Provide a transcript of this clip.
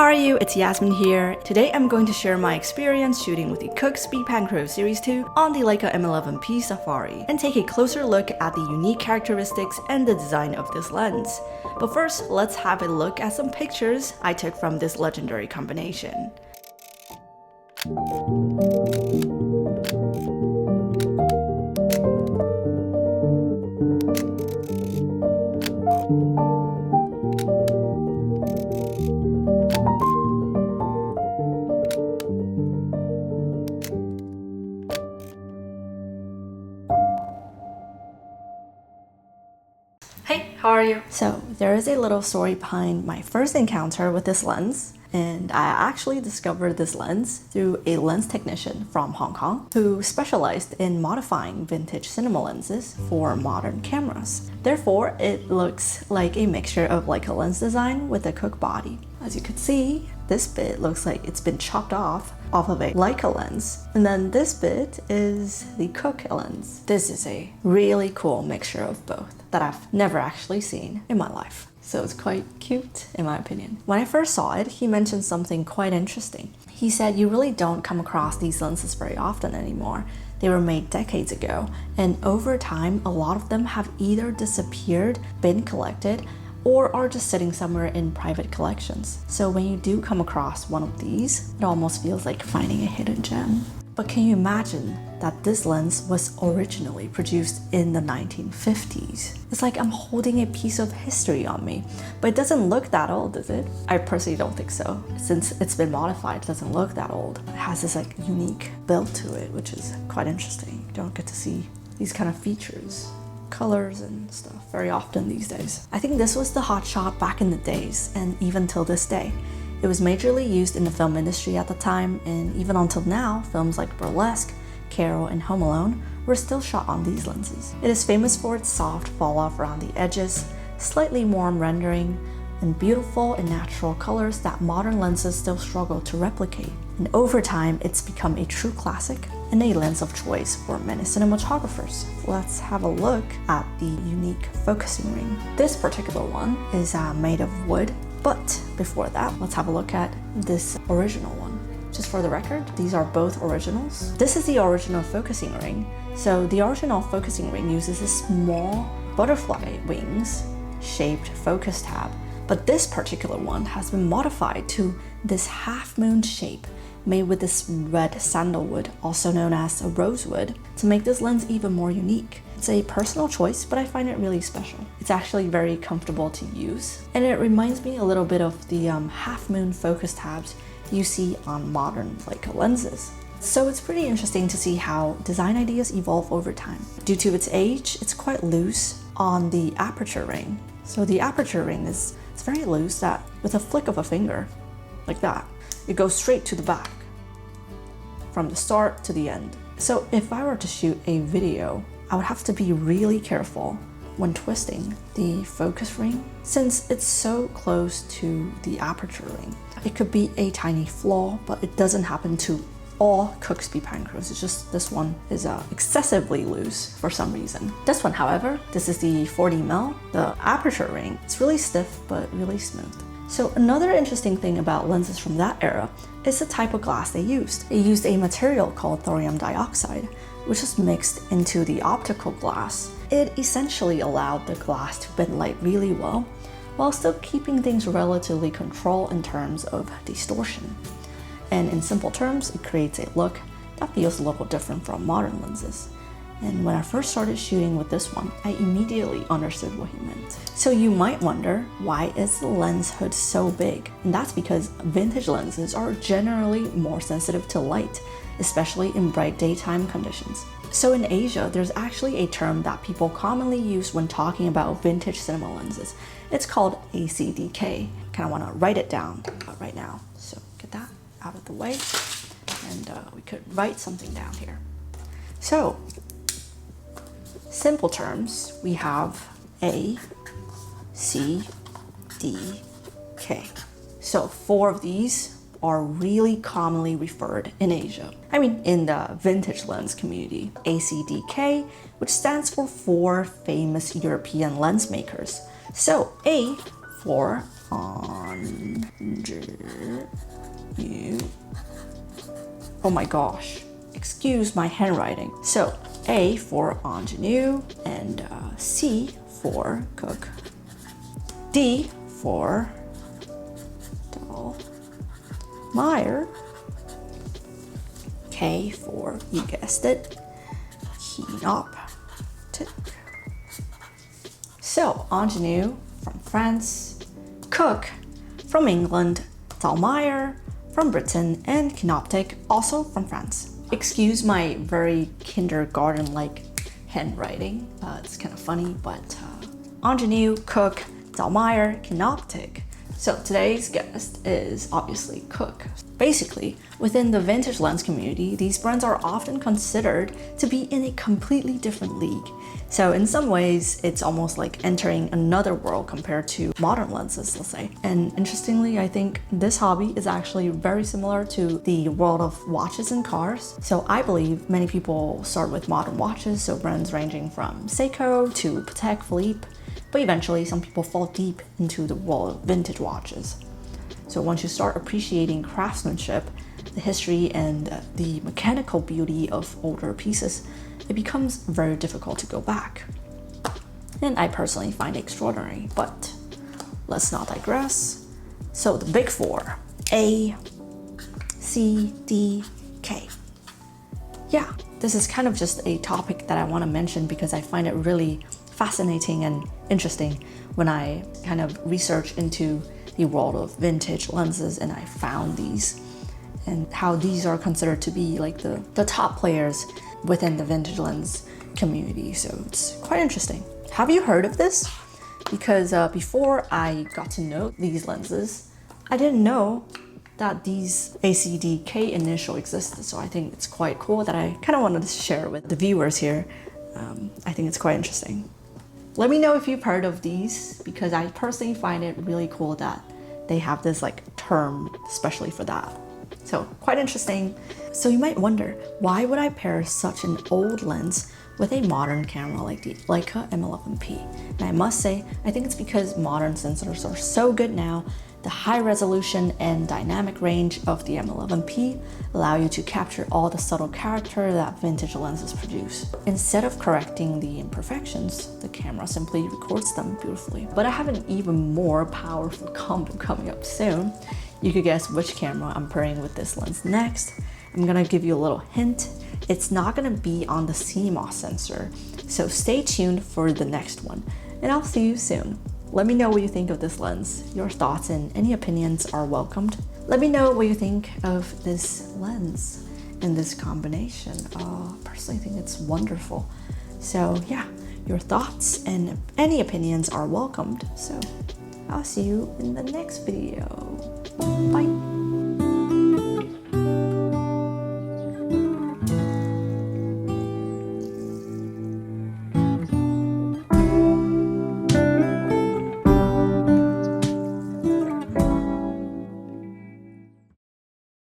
are you? It's Yasmin here. Today I'm going to share my experience shooting with the Cooke Panchro Series 2 on the Leica M11-P Safari and take a closer look at the unique characteristics and the design of this lens. But first, let's have a look at some pictures I took from this legendary combination. Hey, how are you? So there is a little story behind my first encounter with this lens, and I actually discovered this lens through a lens technician from Hong Kong who specialized in modifying vintage cinema lenses for modern cameras. Therefore, it looks like a mixture of Leica lens design with a Cooke body. As you can see, this bit looks like it's been chopped off of a Leica lens, and then this bit is the Cooke lens. This is a really cool mixture of both that I've never actually seen in my life. So it's quite cute in my opinion. When I first saw it, he mentioned something quite interesting. He said you really don't come across these lenses very often anymore. They were made decades ago, and over time a lot of them have either disappeared, been collected, or are just sitting somewhere in private collections. So when you do come across one of these, it almost feels like finding a hidden gem. But can you imagine that this lens was originally produced in the 1950s? It's like I'm holding a piece of history on me, but it doesn't look that old, does it? I personally don't think so. Since it's been modified, it doesn't look that old. It has this like unique build to it, which is quite interesting. You don't get to see these kind of features, colors and stuff very often these days. I think this was the hot shot back in the days, and even till this day. It was majorly used in the film industry at the time, and even until now, films like Burlesque, Carol, and Home Alone were still shot on these lenses. It is famous for its soft fall-off around the edges, slightly warm rendering, and beautiful and natural colors that modern lenses still struggle to replicate. And over time, it's become a true classic and a lens of choice for many cinematographers. Let's have a look at the unique focusing ring. This particular one is made of wood, but before that, let's have a look at this original one. Just for the record, these are both originals. This is the original focusing ring. So the original focusing ring uses a small butterfly wings shaped focus tab, but this particular one has been modified to this half-moon shape made with this red sandalwood, also known as a rosewood, to make this lens even more unique. It's a personal choice, but I find it really special. It's actually very comfortable to use, and it reminds me a little bit of the half-moon focus tabs you see on modern Leica lenses. So it's pretty interesting to see how design ideas evolve over time. Due to its age, it's quite loose on the aperture ring. So the aperture ring it's very loose that with a flick of a finger, like that, it goes straight to the back, from the start to the end. So if I were to shoot a video, I would have to be really careful when twisting the focus ring, since it's so close to the aperture ring. It could be a tiny flaw, but it doesn't happen to all Cooke Panchros. It's just this one is excessively loose for some reason. This one, however, this is the 40mm, the aperture ring. It's really stiff, but really smooth. So another interesting thing about lenses from that era is the type of glass they used. They used a material called thorium dioxide, which was mixed into the optical glass. It essentially allowed the glass to bend light really well, while still keeping things relatively controlled in terms of distortion. And in simple terms, it creates a look that feels a little different from modern lenses. And when I first started shooting with this one, I immediately understood what he meant. So you might wonder, why is the lens hood so big? And that's because vintage lenses are generally more sensitive to light, especially in bright daytime conditions. So in Asia, there's actually a term that people commonly use when talking about vintage cinema lenses. It's called ACDK. Kind of want to write it down right now. So get that out of the way, and we could write something down here. So, simple terms, we have A, C, D, K. So 4 of these are really commonly referred in Asia. I mean, in the vintage lens community. ACDK, which stands for 4 famous European lens makers. So A for ingenue. Oh my gosh, excuse my handwriting. So A for ingenue, and C for Cooke, D for Meyer, K for, you guessed it, Kinoptic. So ingenue from France, Cooke from England, Meyer from Britain, and Kinoptic also from France. Excuse my very kindergarten-like handwriting. It's kind of funny, but ingenue, Cooke, Meyer, Kinoptic. So today's guest is obviously Cooke. Basically, within the vintage lens community, these brands are often considered to be in a completely different league. So in some ways, it's almost like entering another world compared to modern lenses, let's say. And interestingly, I think this hobby is actually very similar to the world of watches and cars. So I believe many people start with modern watches, so brands ranging from Seiko to Patek Philippe, but eventually some people fall deep into the world of vintage watches. So once you start appreciating craftsmanship, the history and the mechanical beauty of older pieces, it becomes very difficult to go back. And I personally find it extraordinary, but let's not digress. So the big four, A, C, D, K. Yeah, this is kind of just a topic that I want to mention because I find it really fascinating and interesting when I kind of research into the world of vintage lenses, and I found these and how these are considered to be like the top players within the vintage lens community. So it's quite interesting. Have you heard of this? Because before I got to know these lenses, I didn't know that these ACDK initial existed. So I think it's quite cool that I kind of wanted to share with the viewers here. I think it's quite interesting. Let me know if you've heard of these, because I personally find it really cool that they have this like term especially for that. So quite interesting. So you might wonder, why would I pair such an old lens with a modern camera like the Leica M11-P? And I must say, I think it's because modern sensors are so good now. The high resolution and dynamic range of the M11-P allow you to capture all the subtle character that vintage lenses produce. Instead of correcting the imperfections, the camera simply records them beautifully. But I have an even more powerful combo coming up soon. You could guess which camera I'm pairing with this lens next. I'm gonna give you a little hint. It's not gonna be on the CMOS sensor, so stay tuned for the next one, and I'll see you soon. Let me know what you think of this lens. Your thoughts and any opinions are welcomed. Let me know what you think of this lens and this combination. Personally, I think it's wonderful. So yeah, your thoughts and any opinions are welcomed. So I'll see you in the next video. Bye.